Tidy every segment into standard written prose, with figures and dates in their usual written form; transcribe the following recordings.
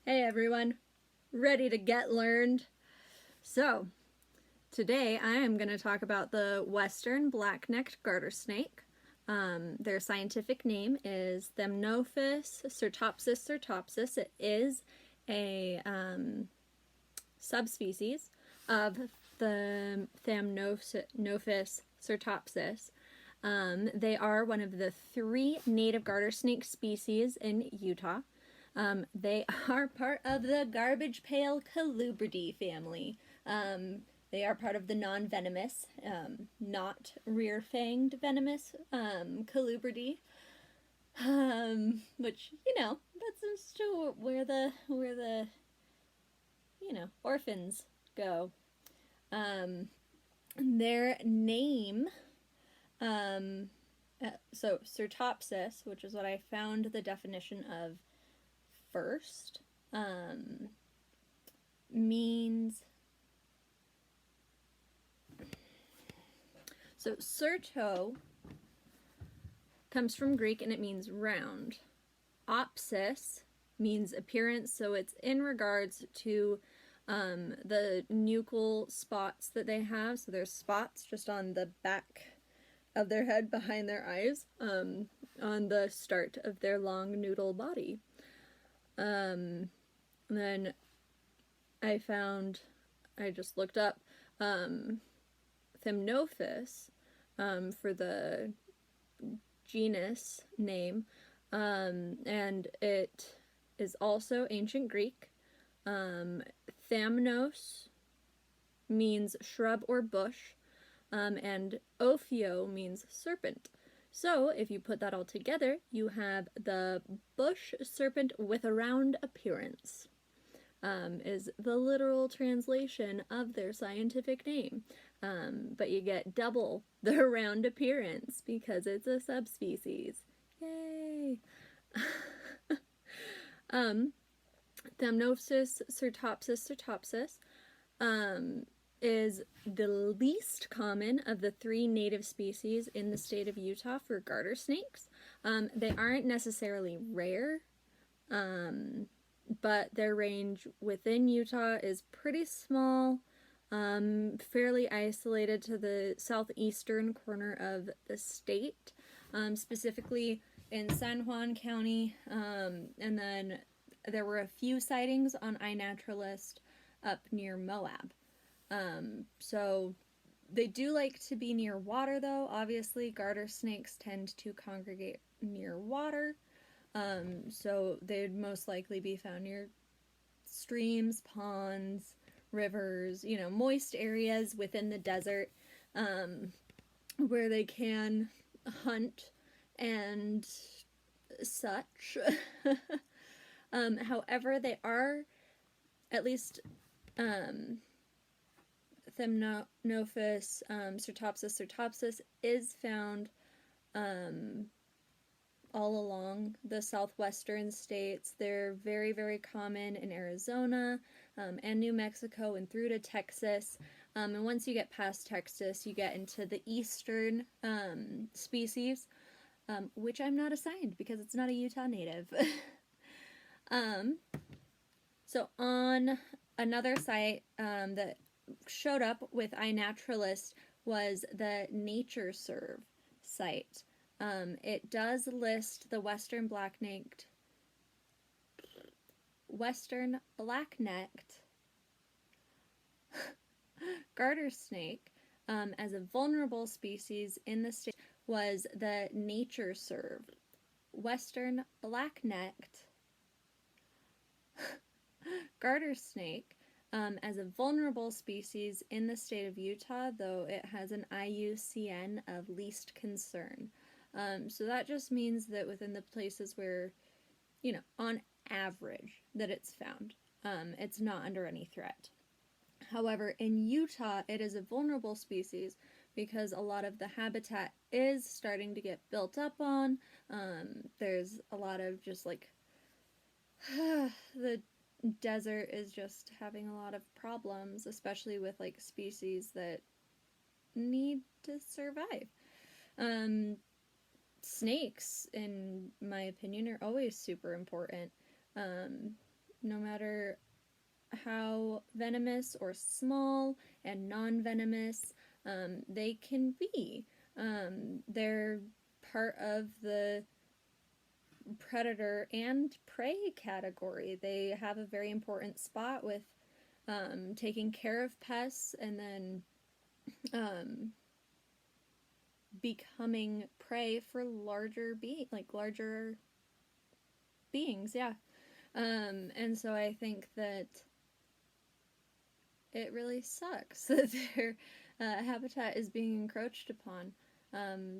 Hey everyone, ready to get learned? So, today I am going to talk about the Western Black-necked Garter Snake. Their scientific name is Thamnophis cyrtopsis. It is a subspecies of the Thamnophis cyrtopsis. They are one of the 3 native garter snake species in Utah. They are part of the garbage pail colubridae family. They are part of the non-venomous, not rear-fanged venomous colubridae, which, that's just where the orphans go. Their name, so cyrtopsis, which is what I found the definition of first, means, so cyrto comes from Greek and it means round. Opsis means appearance, so it's in regards to the nuchal spots that they have. So there's spots just on the back of their head behind their eyes, on the start of their long noodle body. Then I just looked up Thamnophis for the genus name, and it is also ancient Greek. Thamnos means shrub or bush, and ophio means serpent. So if you put that all together, you have the bush serpent with a round appearance, is the literal translation of their scientific name. But you get double the round appearance because it's a subspecies. Yay! Thamnophis cyrtopsis is the least common of the 3 native species in the state of Utah for garter snakes. They aren't necessarily rare, but their range within Utah is pretty small, fairly isolated to the southeastern corner of the state, specifically in San Juan County, and then there were a few sightings on iNaturalist up near Moab. So they do like to be near water, though. Obviously, garter snakes tend to congregate near water, so they'd most likely be found near streams, ponds, rivers, moist areas within the desert, where they can hunt and such. However, they are, at least Thamnophis cyrtopsis is found all along the southwestern states. They're very, very common in Arizona and New Mexico and through to Texas. And once you get past Texas, you get into the eastern species, which I'm not assigned because it's not a Utah native. So on another site that showed up with iNaturalist was the NatureServe site. It does list the Western Black-necked Garter Snake as a vulnerable species in the state. Was the NatureServe Western Black-necked Garter Snake as a vulnerable species in the state of Utah, though it has an IUCN of least concern. So that just means that within the places where, on average, that it's found, it's not under any threat. However, in Utah, it is a vulnerable species because a lot of the habitat is starting to get built up on. There's a lot of just the desert is just having a lot of problems, especially with species that need to survive. Snakes, in my opinion, are always super important. no matter how venomous or small and non-venomous they can be. They're part of the predator and prey category. They have a very important spot with taking care of pests and then becoming prey for larger beings, yeah. And so I think that it really sucks that their habitat is being encroached upon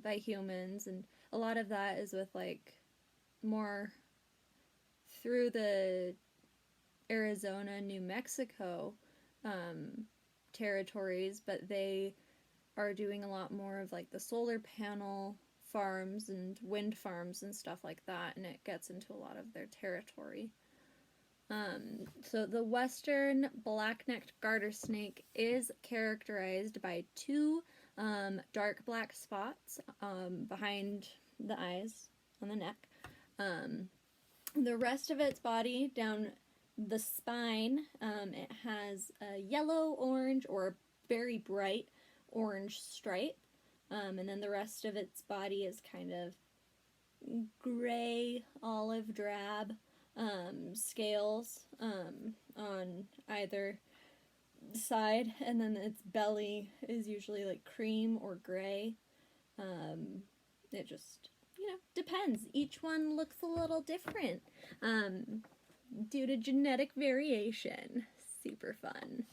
by humans, and a lot of that is with like more through the Arizona, New Mexico territories, but they are doing a lot more of like the solar panel farms and wind farms and stuff like that, and it gets into a lot of their territory. So the Western Black-necked Garter Snake is characterized by two dark black spots behind the eyes on the neck. The rest of its body down the spine, it has a yellow, orange, or very bright orange stripe, and then the rest of its body is kind of gray, olive drab scales on either side, and then its belly is usually like cream or gray. It just, depends. Each one looks a little different due to genetic variation. Super fun.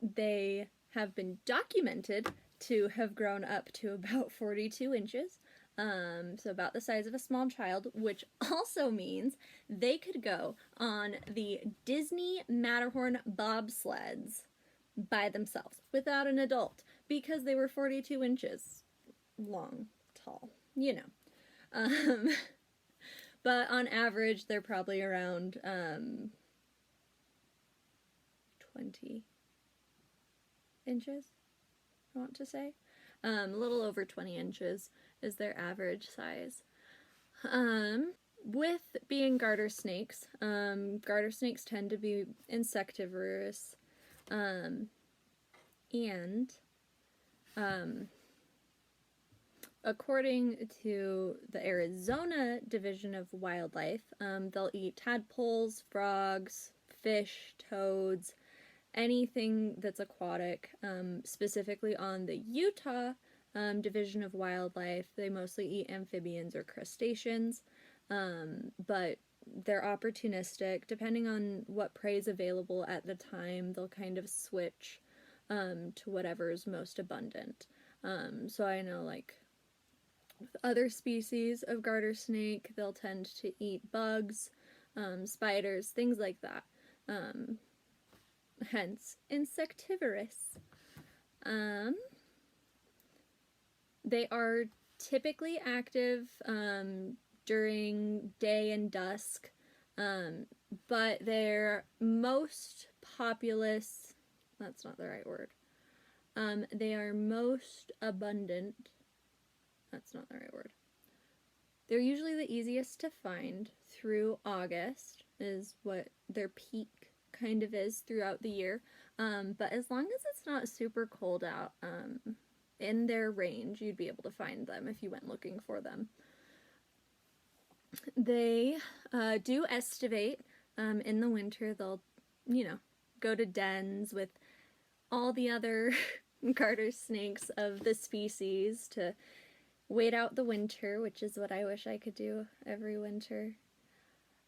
They have been documented to have grown up to about 42 inches. So about the size of a small child, which also means they could go on the Disney Matterhorn bobsleds by themselves without an adult because they were 42 inches long, tall, But on average, they're probably around 20 inches, I want to say. A little over 20 inches is their average size. With being garter snakes tend to be insectivorous, and according to the Arizona Division of Wildlife, they'll eat tadpoles, frogs, fish, toads, anything that's aquatic. Specifically on the Utah Division of Wildlife, they mostly eat amphibians or crustaceans, but they're opportunistic. Depending on what prey is available at the time, they'll kind of switch to whatever is most abundant. So I know, like, with other species of garter snake, they'll tend to eat bugs, spiders, things like that. Hence, insectivorous. They are typically active during day and dusk, but they're most populous, that's not the right word, they are most abundant, that's not the right word. They're usually the easiest to find through August, is what their peak kind of is throughout the year, but as long as it's not super cold out, in their range, you'd be able to find them if you went looking for them. They do estivate in the winter. They'll, go to dens with all the other garter snakes of the species to wait out the winter, which is what I wish I could do every winter,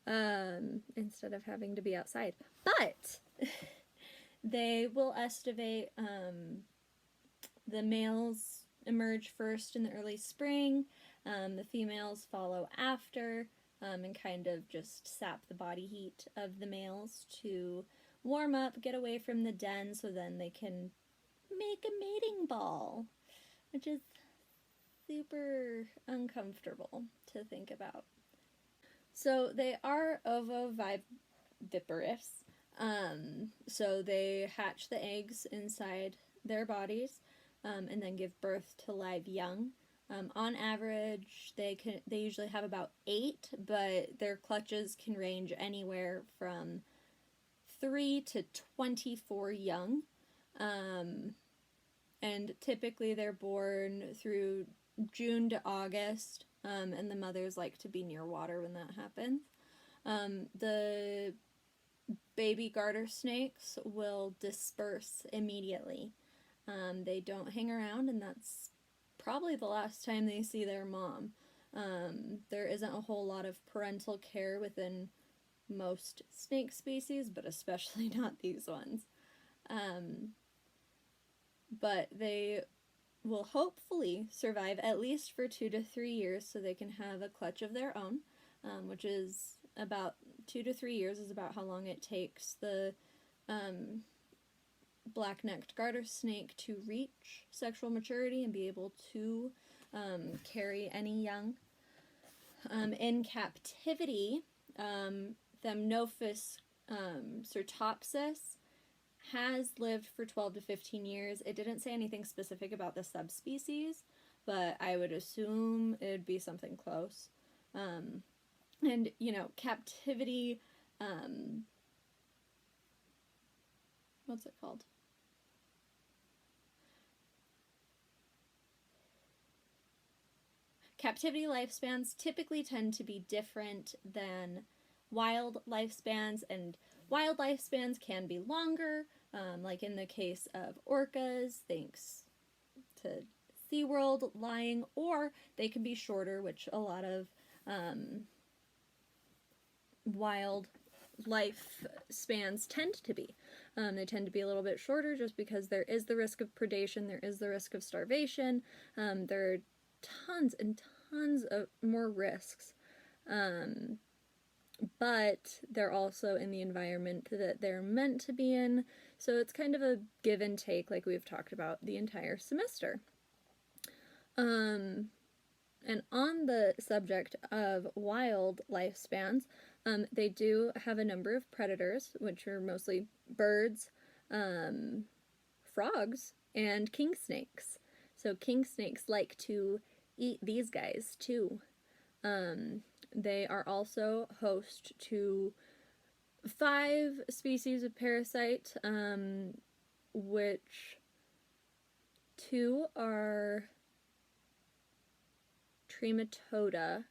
instead of having to be outside. But they will estivate. The males emerge first in the early spring, the females follow after, and kind of just sap the body heat of the males to warm up, get away from the den, so then they can make a mating ball, which is super uncomfortable to think about. So they are ovoviviparous, so they hatch the eggs inside their bodies, and then give birth to live young. On average, they usually have about 8, but their clutches can range anywhere from 3 to 24 young. And typically they're born through June to August, and the mothers like to be near water when that happens. The baby garter snakes will disperse immediately. They don't hang around, and that's probably the last time they see their mom. There isn't a whole lot of parental care within most snake species, but especially not these ones. But they will hopefully survive at least for 2 to 3 years so they can have a clutch of their own, which is about 2 to 3 years is about how long it takes the black-necked garter snake to reach sexual maturity and be able to carry any young. In captivity, Thamnophis cyrtopsis has lived for 12 to 15 years. It didn't say anything specific about the subspecies, but I would assume it would be something close. And, captivity, what's it called? Captivity lifespans typically tend to be different than wild lifespans, and wild lifespans can be longer, like in the case of orcas, thanks to SeaWorld lying, or they can be shorter, which a lot of wild lifespans tend to be. They tend to be a little bit shorter just because there is the risk of predation, there is the risk of starvation, there are tons and tons of more risks. But they're also in the environment that they're meant to be in, so it's kind of a give and take like we've talked about the entire semester. And on the subject of wild lifespans, they do have a number of predators, which are mostly birds, frogs, and king snakes. So king snakes like to eat these guys too. They are also host to 5 species of parasite, which 2 are Trematoda,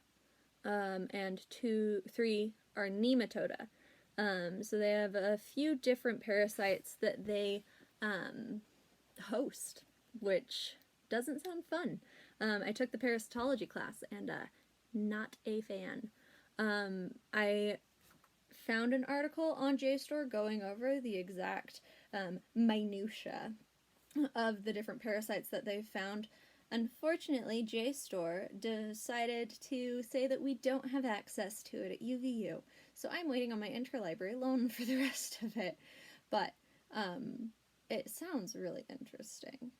and 3 are Nematoda. So they have a few different parasites that they host, which doesn't sound fun. I took the parasitology class, and not a fan. I found an article on JSTOR going over the exact minutia of the different parasites that they've found. Unfortunately, JSTOR decided to say that we don't have access to it at UVU, so I'm waiting on my interlibrary loan for the rest of it. But it sounds really interesting.